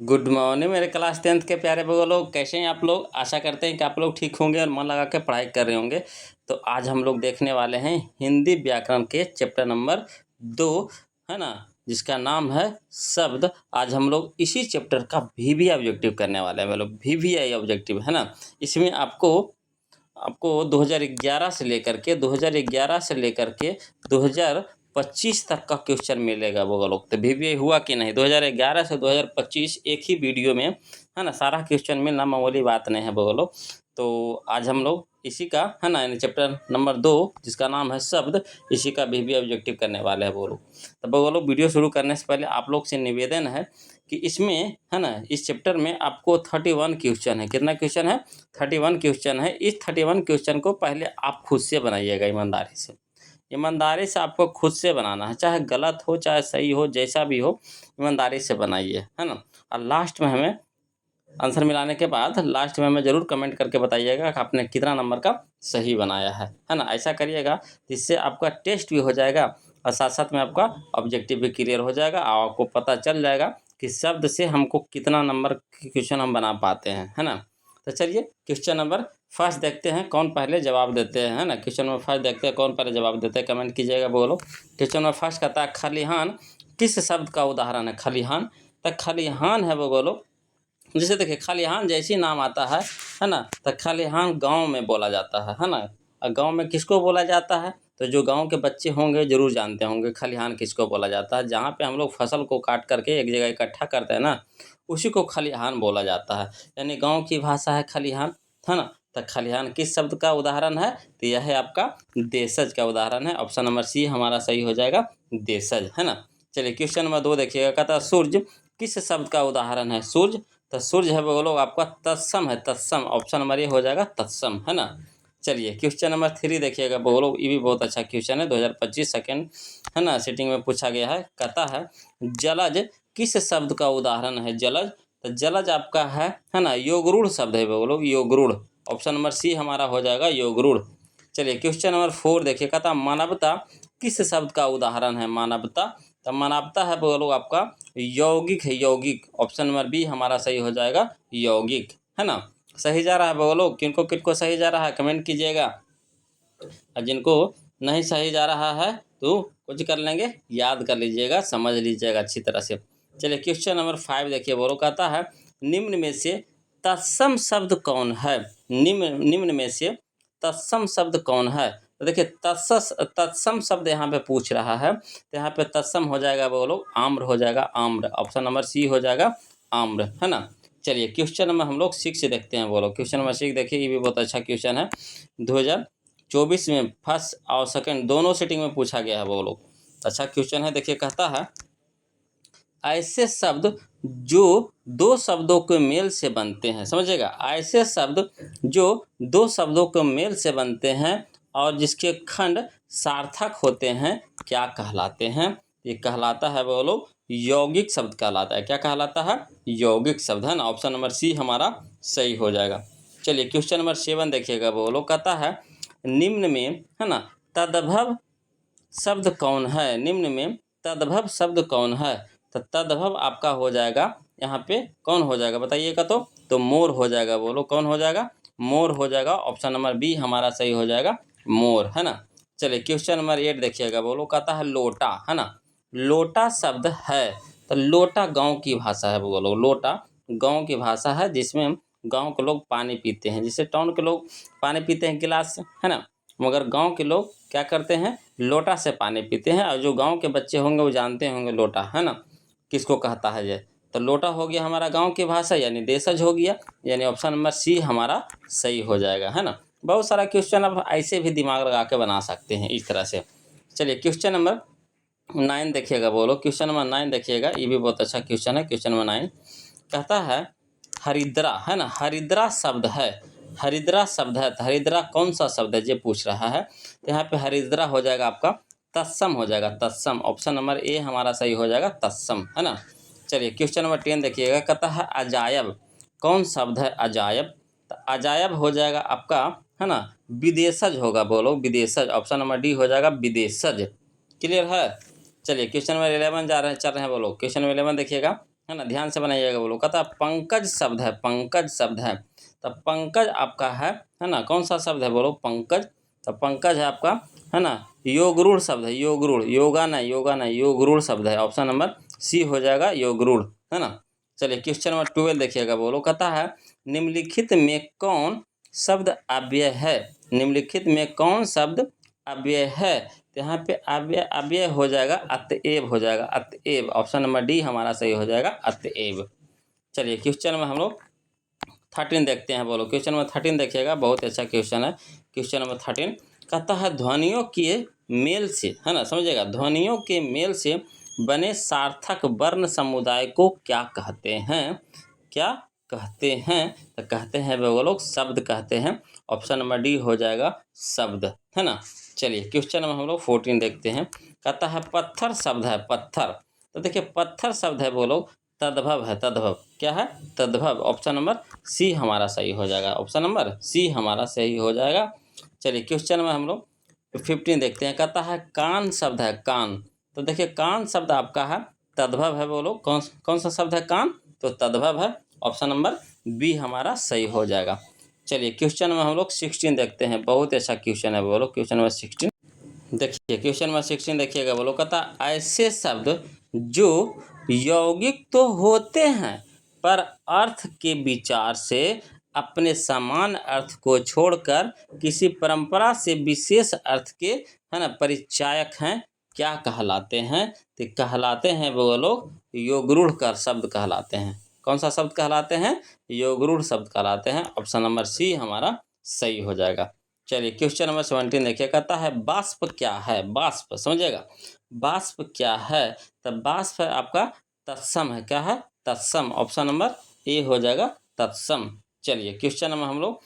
Good morning मेरे class 10th के प्यारे बच्चों लोग, कैसे हैं आप लोग। आशा करते हैं कि आप लोग ठीक होंगे और मन लगा के पढ़ाई कर रहे होंगे। तो आज हम लोग देखने वाले हैं हिंदी व्याकरण के चैप्टर नंबर 2, है ना, जिसका नाम है शब्द। आज हम लोग इसी चैप्टर का वीवीआई ऑब्जेक्टिव करने वाले हैं। मतलब वीवीआई ऑब्जेक्टिव, है ना। इसमें आपको 2011 से लेकर के 2025 तक का क्वेश्चन मिलेगा वो लोग। तो वीवीआई हुआ कि नहीं, 2011 से 2025 एक ही वीडियो में, है ना, सारा क्वेश्चन मिलना मामूली बात नहीं है वो लोग। तो आज हम लोग इसी का, है ना, यानी चैप्टर नंबर 2 जिसका नाम है शब्द, इसी का वीवीआई ऑब्जेक्टिव करने वाले हैं वो लोग। तो वो लोग वीडियो शुरू करने से पहले आप लोग से निवेदन है कि इसमें, है ना, इस चैप्टर में आपको 31 क्वेश्चन है। कितना क्वेश्चन है? 31 क्वेश्चन है। इस 31 क्वेश्चन को पहले आप खुद से बनाइएगा, ईमानदारी से। ईमानदारी से आपको खुद से बनाना है, चाहे गलत हो चाहे सही हो, जैसा भी हो, ईमानदारी से बनाइए, है ना। और लास्ट में हमें आंसर मिलाने के बाद लास्ट में हमें ज़रूर कमेंट करके बताइएगा कि आपने कितना नंबर का सही बनाया है ना। ऐसा करिएगा, जिससे आपका टेस्ट भी हो जाएगा और साथ साथ में आपका ऑब्जेक्टिव भी क्लियर हो जाएगा और आपको पता चल जाएगा कि शब्द से हमको कितना नंबर के क्वेश्चन हम बना पाते हैं, है ना। तो चलिए क्वेश्चन नंबर फर्स्ट देखते हैं, कौन पहले जवाब देते हैं, है ना। क्वेश्चन नंबर फर्स्ट देखते हैं कौन पहले जवाब देते हैं, कमेंट कीजिएगा बोलो। क्वेश्चन नंबर फर्स्ट कहता है खलिहान किस शब्द का उदाहरण है? खलिहान, तो खलिहान है वो बोलो। जैसे देखिए खलिहान जैसे ही नाम आता है ना, तो खलिहान गांव में बोला जाता है ना। और गांव में किसको बोला जाता है? तो जो गांव के बच्चे होंगे जरूर जानते होंगे खलिहान किसको बोला जाता है। जहाँ पे हम लोग फसल को काट करके एक जगह इकट्ठा करते हैं ना, उसी को खलिहान बोला जाता है। यानी गांव की भाषा है खलिहान, है ना। तो खलिहान किस शब्द का उदाहरण है? तो यह है आपका देशज का उदाहरण है। ऑप्शन नंबर सी हमारा सही हो जाएगा, देशज, है ना। चलिए क्वेश्चन नंबर 2 देखिएगा, कहता है सूर्य किस शब्द का उदाहरण है? सूर्य, तो सूर्य है वो लोग आपका तत्सम है, तत्सम। ऑप्शन नंबर ये हो जाएगा तत्सम, है ना। चलिए क्वेश्चन नंबर 3 देखिएगा वो लोग, ये भी बहुत अच्छा क्वेश्चन है, 2025 सेकेंड, है ना, सीटिंग में पूछा गया है। कहता है जलज किस शब्द का उदाहरण है? जलज, तो जलज आपका है ना, योगरूढ़ शब्द है वो लोग, योगरूढ़। ऑप्शन नंबर सी हमारा हो जाएगा योगरूढ़। चलिए क्वेश्चन नंबर 4 देखिए, कहता मानवता किस शब्द का उदाहरण है? मानवता, तो मानवता है वो लोग आपका यौगिक है, यौगिक। ऑप्शन नंबर बी हमारा सही हो जाएगा यौगिक, है ना। सही जा रहा है वो लोग, किनको किनको सही जा रहा है कमेंट कीजिएगा। और जिनको नहीं सही जा रहा है तो कुछ कर लेंगे, याद कर लीजिएगा, समझ लीजिएगा अच्छी तरह से। चलिए क्वेश्चन नंबर 5 देखिए, वो लोग कहता है निम्न में से तत्सम शब्द कौन है? निम्न में से तत्सम शब्द कौन है? तो देखिए तत्सम शब्द यहाँ पे पूछ रहा है, तो यहाँ पे तत्सम हो जाएगा वो लोग आम्र हो जाएगा, आम्र। ऑप्शन नंबर सी हो जाएगा आम्र, है ना। चलिए क्वेश्चन नंबर हम लोग 6 देखते हैं वो लोग। क्वेश्चन नंबर 6 देखिए, ये भी बहुत अच्छा क्वेश्चन है, 2024 में फर्स्ट और सेकंड दोनों सीटिंग में पूछा गया है वो लोग। अच्छा क्वेश्चन है, देखिए कहता है ऐसे शब्द जो दो शब्दों के मेल से बनते हैं, समझिएगा, ऐसे शब्द जो दो शब्दों के मेल से बनते हैं और जिसके खंड सार्थक होते हैं क्या कहलाते हैं? ये कहलाता है वो लोग यौगिक शब्द कहलाता है। क्या कहलाता है? यौगिक शब्द, है ना। ऑप्शन नंबर सी हमारा सही हो जाएगा। चलिए क्वेश्चन नंबर 7 देखिएगा, वो लोग कहता है निम्न में, है ना, तद्भव शब्द कौन है? निम्न में तद्भव शब्द कौन है? तो तद्भव आपका हो जाएगा यहाँ पे, कौन हो जाएगा बताइएगा। तो मोर हो जाएगा, बोलो कौन हो जाएगा? मोर हो जाएगा। ऑप्शन नंबर बी हमारा सही हो जाएगा मोर, है ना। चलिए क्वेश्चन नंबर 8 देखिएगा, बोलो कहता है लोटा, है ना। लोटा शब्द है, तो लोटा गांव की भाषा है, बोलो लोटा गांव की भाषा है, जिसमें गांव के लोग पानी पीते हैं। जैसे टाउन के लोग पानी पीते हैं गिलास से, है ना, मगर गांव के लोग क्या करते हैं? लोटा से पानी पीते हैं। और जो गांव के बच्चे होंगे वो जानते होंगे लोटा, है ना, किसको कहता है ये। तो लोटा हो गया हमारा गांव की भाषा, यानी देशज हो गया, यानी ऑप्शन नंबर सी हमारा सही हो जाएगा, है ना। बहुत सारा क्वेश्चन आप ऐसे भी दिमाग लगा के बना सकते हैं इस तरह से। चलिए क्वेश्चन नंबर 9 देखिएगा, बोलो क्वेश्चन नंबर 9 देखिएगा, ये भी बहुत अच्छा क्वेश्चन है। क्वेश्चन नंबर 9 कहता है हरिद्रा, है ना, हरिद्रा शब्द है, हरिद्रा शब्द है, तो हरिद्रा कौन सा शब्द है ये पूछ रहा है। तो यहाँ पे हरिद्रा हो जाएगा आपका तत्सम हो जाएगा, तत्सम। ऑप्शन नंबर ए हमारा सही हो जाएगा तत्सम, है ना। चलिए क्वेश्चन नंबर 10 देखिएगा, कहता है अजायब कौन शब्द है? अजायब, तो अजायब हो जाएगा आपका, है ना, विदेशज होगा, बोलो विदेशज। ऑप्शन नंबर डी हो जाएगा विदेशज। क्लियर है। चलिए क्वेश्चन नंबर 11 चल रहे हैं, बोलो क्वेश्चन नंबर 11 देखिएगा, है ना, ध्यान से बनाइएगा बोलो। कहता है पंकज शब्द है, पंकज शब्द है, तो पंकज आपका है ना, कौन सा शब्द है बोलो, पंकज। तो पंकज है आपका, है ना, योगरूढ़ शब्द है, योगरूढ़, योगा नहीं, योगरूढ़ शब्द है। ऑप्शन नंबर सी हो जाएगा, योगरूढ़, है ना। चलिए क्वेश्चन नंबर 12 देखिएगा बोलो। कहता है निम्नलिखित में कौन शब्द अव्यय है, निम्नलिखित में कौन शब्द अव्यय है। तो यहाँ पे अव्यय अव्यय हो जाएगा अतएव, हो जाएगा अतएव। ऑप्शन नंबर डी हमारा सही हो जाएगा, अतएव। चलिए क्वेश्चन में हम लोग 13 देखते हैं बोलो। क्वेश्चन नंबर 13 देखिएगा, बहुत अच्छा क्वेश्चन है। क्वेश्चन नंबर 13 कहता है ध्वनियों के मेल से, है ना, समझिएगा, ध्वनियों के मेल से बने सार्थक वर्ण समुदाय को क्या कहते हैं, क्या कहते हैं। तो कहते हैं वो लोग शब्द कहते हैं। ऑप्शन नंबर डी हो जाएगा, शब्द, है ना। चलिए क्वेश्चन में हम लोग 14 देखते हैं। कहता है पत्थर शब्द है, पत्थर। तो देखिए पत्थर शब्द है वो लोग तद्भव है, तद्भव क्या है, तद्भव। ऑप्शन नंबर सी हमारा सही हो जाएगा, ऑप्शन नंबर सी हमारा सही हो जाएगा। चलिए क्वेश्चन में हम लोग 15 देखते हैं। कहता है कान शब्द है, कान। तो देखिए कान शब्द आपका है तद्भव है, बोलो कौन कौन सा शब्द है, कान, तो तद्भव है। ऑप्शन नंबर बी हमारा सही हो जाएगा। चलिए क्वेश्चन में हम लोग 16 देखते हैं, बहुत अच्छा क्वेश्चन है बोलो। क्वेश्चन नंबर 16 देखिए, क्वेश्चन नंबर 16 देखिएगा बोलो। कहता ऐसे शब्द जो यौगिक तो होते हैं पर अर्थ के विचार से अपने समान अर्थ को छोड़कर किसी परंपरा से विशेष अर्थ के, है ना, परिचायक हैं, क्या कहलाते हैं। तो कहलाते हैं वो लोग योगरूढ़ कर शब्द कहलाते हैं। कौन सा शब्द कहलाते हैं, योगरूढ़ शब्द कहलाते हैं। ऑप्शन नंबर सी हमारा सही हो जाएगा। चलिए क्वेश्चन नंबर 17 देखिए। कहता है बाष्प क्या है, बाष्प, समझिएगा, बाष्प क्या है। तो बाष्प है आपका तत्सम है, क्या है, तत्सम। ऑप्शन नंबर ए हो जाएगा, तत्सम। चलिए क्वेश्चन नंबर हम लोग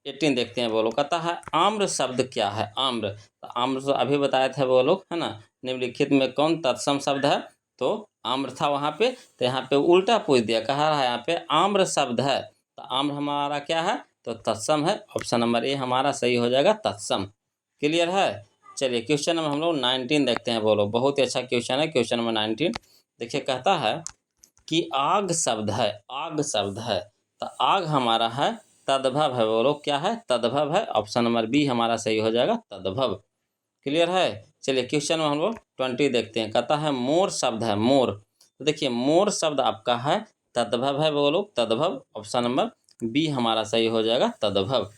18 देखते हैं बोलो। कहता है आम्र शब्द क्या है, आम्र। तो आम्र तो अभी बताए थे वो लोग, है ना, निम्नलिखित में कौन तत्सम शब्द है। तो आम्र था वहाँ पे, तो यहाँ पे उल्टा पूछ दिया, कहा रहा है यहाँ पे आम्र शब्द है, तो आम्र हमारा क्या है, तो तत्सम है। ऑप्शन नंबर ए हमारा सही हो जाएगा, तत्सम। क्लियर है। चलिए क्वेश्चन नंबर हम लोग 19 देखते हैं बोलो, बहुत ही अच्छा क्वेश्चन है। क्वेश्चन नंबर 19 देखिए। कहता है कि आग शब्द है, आग शब्द है, तो आग हमारा है तद्भव है, बोलो क्या है, तद्भव है। ऑप्शन नंबर बी हमारा सही हो जाएगा, तद्भव। क्लियर है। चलिए क्वेश्चन में हम लोग 20 देखते हैं। कहता है मोर शब्द है, मोर। तो देखिए मोर शब्द आपका है तद्भव है, बोलो तद्भव। ऑप्शन नंबर बी हमारा सही हो जाएगा, तद्भव।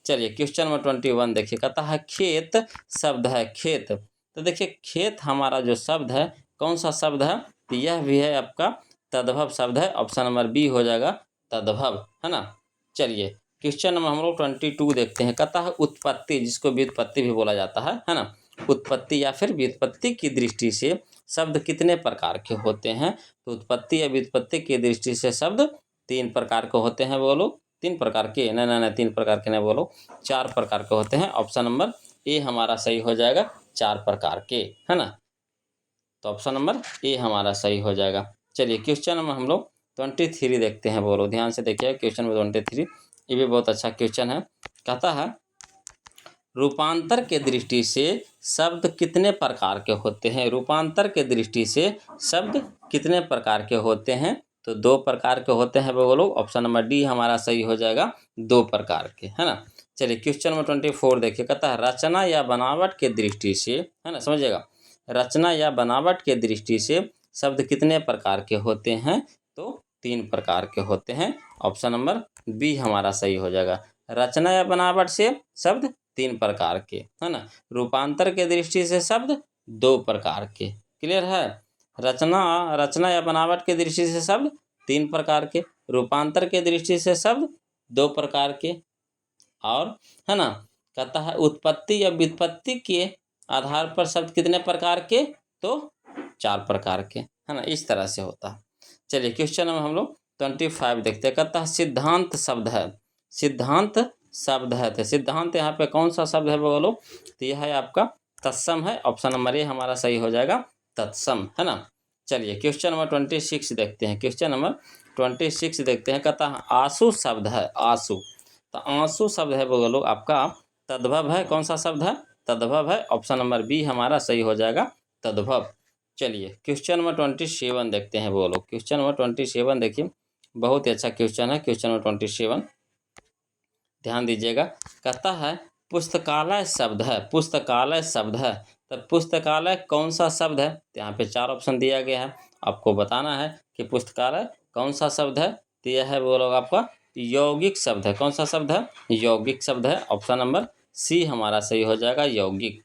चलिए क्वेश्चन नंबर 21 देखिए। कहता है खेत शब्द है, खेत। तो देखिए खेत हमारा जो शब्द है कौन सा शब्द है, तो यह भी है आपका तद्भव शब्द है। ऑप्शन नंबर बी हो जाएगा, तद्भव, है ना। चलिए क्वेश्चन नंबर हम लोग 22 देखते हैं। कहता है उत्पत्ति, जिसको व्युत्पत्ति भी बोला जाता है ना, उत्पत्ति या फिर व्युत्पत्ति की दृष्टि से शब्द कितने प्रकार के होते हैं। तो उत्पत्ति या व्युत्पत्ति की दृष्टि से शब्द 3 प्रकार के होते हैं, बोलो 3 प्रकार के, नहीं 3 प्रकार के नहीं बोलो, 4 प्रकार के होते हैं। ऑप्शन नंबर ए हमारा सही हो जाएगा, 4 प्रकार के, है ना। तो ऑप्शन नंबर ए हमारा सही हो जाएगा। चलिए क्वेश्चन नंबर हम लोग 23 देखते हैं, बोलो ध्यान से देखिए। क्वेश्चन नंबर 23 ये भी बहुत अच्छा क्वेश्चन है। कहता है रूपांतर के दृष्टि से शब्द कितने प्रकार के होते हैं, रूपांतर के दृष्टि से शब्द कितने प्रकार के होते हैं। तो 2 प्रकार के होते हैं वो लोग। ऑप्शन नंबर डी हमारा सही हो जाएगा, 2 प्रकार के, है ना। चलिए क्वेश्चन नंबर 24 देखिए। कहता है रचना या बनावट के दृष्टि से, है ना, समझिएगा, रचना या बनावट के दृष्टि से शब्द कितने प्रकार के होते हैं। तो 3 प्रकार के होते हैं। ऑप्शन नंबर बी हमारा सही हो जाएगा। रचना या बनावट से शब्द 3 प्रकार के, है ना। रूपांतर के दृष्टि से शब्द 2 प्रकार के। क्लियर है। रचना या बनावट के दृष्टि से शब्द 3 प्रकार के, रूपांतर के दृष्टि से शब्द 2 प्रकार के, और, है ना, कहता है उत्पत्ति या व्युत्पत्ति के आधार पर शब्द कितने प्रकार के, तो 4 प्रकार के, है ना। इस तरह से होता है। चलिए क्वेश्चन में हम लोग 25 देखते हैं। कहता है सिद्धांत शब्द है, सिद्धांत शब्द है। तो सिद्धांत यहाँ पे कौन सा शब्द है बोलो, तो यह है आपका तत्सम है। ऑप्शन नंबर ए हमारा सही हो जाएगा, तत्सम, है ना। चलिए क्वेश्चन नंबर 26 देखते हैं। क्वेश्चन नंबर 26 देखते हैं। कहता है आंसू शब्द है, आंसू। तो आंसू शब्द है बोलो आपका तद्भव है। कौन सा शब्द है, तद्भव है। ऑप्शन नंबर बी हमारा सही हो जाएगा, तद्भव। चलिए क्वेश्चन नंबर 27 देखते हैं वो लोग। क्वेश्चन नंबर 27 देखिए, बहुत ही अच्छा क्वेश्चन है। क्वेश्चन नंबर 27 ध्यान दीजिएगा। कहता है पुस्तकालय शब्द है, पुस्तकालय शब्द है, तो पुस्तकालय कौन सा शब्द है? तो यहाँ पे 4 ऑप्शन दिया गया है, आपको बताना है कि पुस्तकालय कौन सा शब्द है। तो यह है वो लोग आपका यौगिक शब्द है। कौन सा शब्द है? यौगिक शब्द है। ऑप्शन नंबर सी हमारा सही हो जाएगा, यौगिक।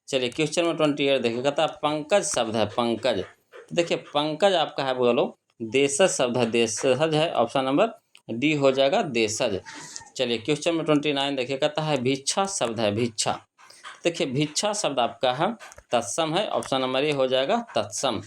चलिए क्वेश्चन नंबर 28 देखिए, कहता है पंकज शब्द है, पंकज। तो देखिए पंकज आपका है वो लोग देशज शब्द है, देशज है। ऑप्शन नंबर डी हो जाएगा, देशज। चलिए क्वेश्चन नंबर 29 देखिए, कहता है भिक्षा शब्द है, भिक्षा। देखिए भिक्षा शब्द आपका है तत्सम है। ऑप्शन नंबर ए हो जाएगा, तत्सम।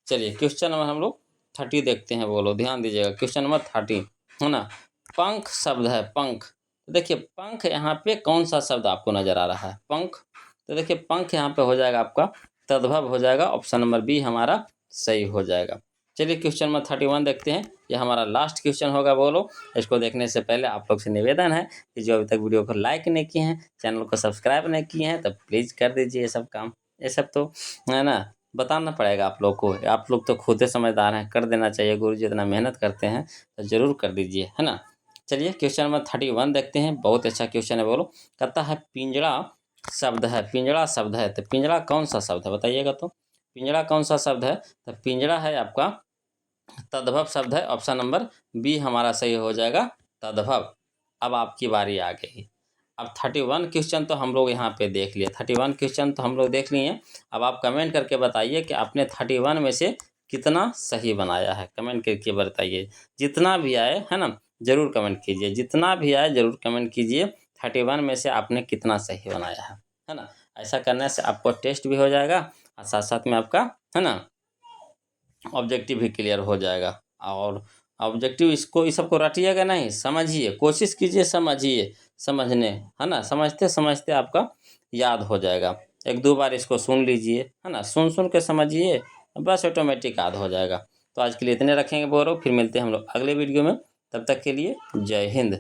चलिए क्वेश्चन नंबर हम लोग 30 देखते हैं, बोलो ध्यान दीजिएगा। क्वेश्चन नंबर 30 है ना, पंख शब्द है, पंख। तो देखिए पंख यहाँ पे कौन सा शब्द आपको नजर आ रहा है? पंख। तो देखिए पंख यहाँ पे हो जाएगा आपका तद्भव हो जाएगा। ऑप्शन नंबर बी हमारा सही हो जाएगा। चलिए क्वेश्चन नंबर 31 देखते हैं, यह हमारा लास्ट क्वेश्चन होगा। बोलो इसको देखने से पहले आप लोग से निवेदन है कि जो अभी तक वीडियो को लाइक नहीं किए हैं, चैनल को सब्सक्राइब नहीं किए हैं, तो प्लीज़ कर दीजिए ये सब काम। ये सब तो है ना बताना पड़ेगा आप लोग को। आप लोग तो खुद ही समझदार हैं, कर देना चाहिए। गुरु जी इतना मेहनत करते हैं तो ज़रूर कर दीजिए, है ना। चलिए क्वेश्चन नंबर 31 देखते हैं, बहुत अच्छा क्वेश्चन है। बोलो कहता है पिंजड़ा शब्द है, पिंजड़ा शब्द है, तो पिंजड़ा कौन सा शब्द है बताइएगा। तो पिंजड़ा कौन सा शब्द है? तो पिंजड़ा है आपका तद्भव शब्द है। ऑप्शन नंबर बी हमारा सही हो जाएगा, तद्भव। अब आपकी बारी आ गई। अब 31 क्वेश्चन तो हम लोग यहाँ पे देख लिए, 31 क्वेश्चन तो हम लोग देख लिए। अब आप कमेंट करके बताइए कि आपने 31 में से कितना सही बनाया है। कमेंट करके बताइए, जितना भी आए है ना, ज़रूर कमेंट कीजिए। जितना भी आए ज़रूर कमेंट कीजिए 31 में से आपने कितना सही बनाया है ना। ऐसा करने से आपको टेस्ट भी हो जाएगा और साथ साथ में आपका है ना ऑब्जेक्टिव भी क्लियर हो जाएगा। और ऑब्जेक्टिव इसको इस सबको रटिएगा नहीं, समझिए, कोशिश कीजिए, समझिए, समझने है ना, समझते समझते आपका याद हो जाएगा। 1-2 बार इसको सुन लीजिए है ना, सुन सुन के समझिए, बस ऑटोमेटिक याद हो जाएगा। तो आज के लिए इतने रखेंगे बोरो, फिर मिलते हैं हम लोग अगले वीडियो में। तब तक के लिए जय हिंद।